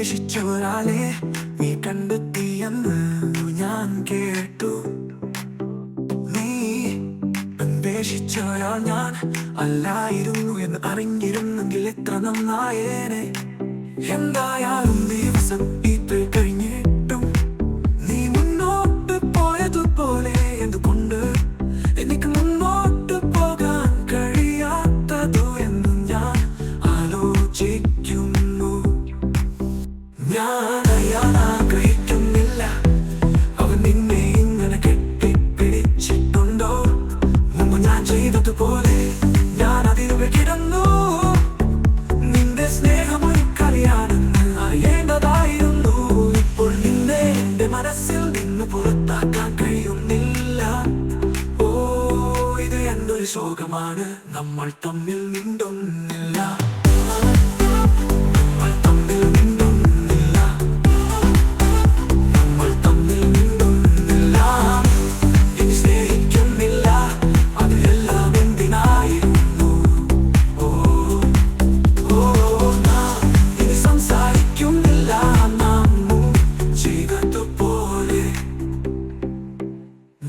അന്വേഷിച്ച ഒരാളെ നീ കണ്ടെത്തിയെന്ന് ഞാൻ കേട്ടു. നീ അന്വേഷിച്ച ഒരാൾ ഞാൻ അല്ലായിരുന്നു എന്ന് അറിഞ്ഞിരുന്നെങ്കിൽ എത്ര നന്നായേനെ. എന്തായാലും ദിവസം ഇത്ര കഴിഞ്ഞിട്ടും നീ മുന്നോട്ട് പോയതുപോലെ എന്തുകൊണ്ട് എനിക്ക് മുന്നോട്ട് പോകാൻ കഴിയാത്തതു എന്ന് ഞാൻ ആലോചിക്കുന്നു. ഞാൻ അറിയാൻ ആഗ്രഹിക്കുന്നില്ല, അവൻ നിന്നെ ഇങ്ങനെ കെട്ടിപ്പിടിച്ചിട്ടുണ്ടോ? മുമ്പ് ഞാൻ ചെയ്തതുപോലെ ഞാൻ അതിരുകൾ കിടന്നു. നിന്റെ സ്നേഹം ഒരു കളിയാണെന്ന് അറിയേണ്ടതായിരുന്നു. ഇപ്പോൾ നിന്നെ എന്റെ മനസ്സിൽ നിന്ന് പുറത്താക്കാൻ കഴിയുന്നില്ല. ഓ, ഇത് എന്തൊരു ശോകമാണ്, നമ്മൾ തമ്മിൽ മിണ്ടുന്നില്ല.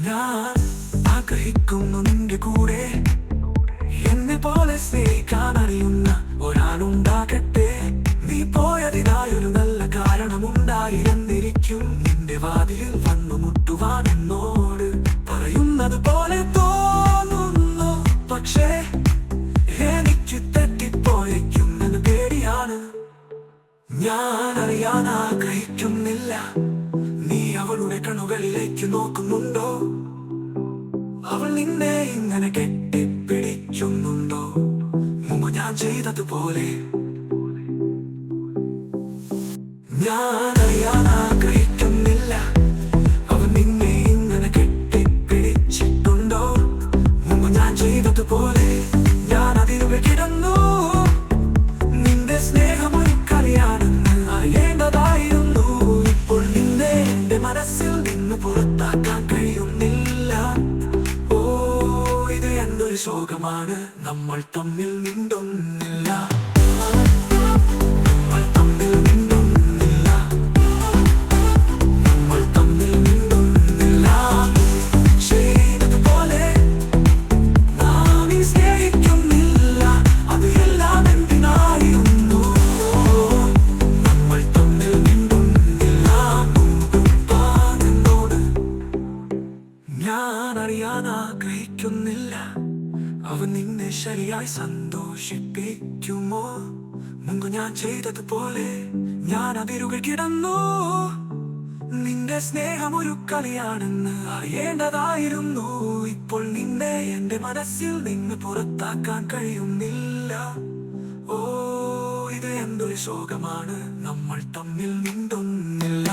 ഞാൻ ആഗ്രഹിക്കുന്നു നിന്റെ കൂടെ എന്നെ പോലെ സ്നേഹിക്കാൻ അറിയുന്ന ഒരാളുണ്ടാകട്ടെ. നീ പോയതിനായൊരു നല്ല കാരണമുണ്ടായിരുന്നിരിക്കും. നിന്റെ വാതിലിൽ വന്നു മുട്ടുവാൻ എന്നോട് പറയുന്നത് പോലെ തോന്നുന്നു. പക്ഷേ എനിക്ക് തെറ്റിപ്പോയേക്കും എന്ന് പേടിയാണ്. ഞാൻ അറിയാൻ ആഗ്രഹിക്കുന്നില്ല, നീ അവളുടെ കണ്ണുകളിലേക്ക് നോക്കുന്നുണ്ടോ? അവൾ നിന്നെ ഇങ്ങനെ കെട്ടിപ്പിടിക്കുന്നുണ്ടോ? മുമ്പ് ഞാൻ ചെയ്തതുപോലെ. ഞാൻ അറിയാൻ ആഗ്രഹിക്കുന്നില്ല, അവൻ നിന്നെ ഇങ്ങനെ കെട്ടിപ്പിടിച്ചിട്ടുണ്ടോ? മുമ്പ് ഞാൻ ചെയ്തതുപോലെ ഞാൻ അതിരുകൾ കിടന്നു. നിന്റെ സ്നേഹം ഒരു കളിയാണെന്ന് അറിയേണ്ടതായിരുന്നു. ഇപ്പോൾ നിന്നെ എന്റെ മനസ്സിൽ നിന്ന് പുറത്താക്കാൻ കഴിയുന്നില്ല. ഓ, ഇത് എന്തൊരു ശോകമാണ്, നമ്മൾ തമ്മിൽ മിണ്ടുന്നില്ല. ഞാൻ അറിയാൻ ആഗ്രഹിക്കുന്നില്ല, അവൻ നിന്നെ ശരിയായി സന്തോഷിപ്പിക്കുമോ? മുമ്പ് ഞാൻ ചെയ്തതുപോലെ ഞാൻ അതിരുകൾ കിടന്നു. നിന്റെ സ്നേഹം ഒരു കളിയാണെന്ന് അറിയേണ്ടതായിരുന്നു. ഇപ്പോൾ നിന്നെ എന്റെ മനസ്സിൽ നിന്ന് പുറത്താക്കാൻ കഴിയുന്നില്ല. ഓ, ഇത് എന്തൊരു ശോകമാണ്, നമ്മൾ തമ്മിൽ മിണ്ടുന്നില്ല.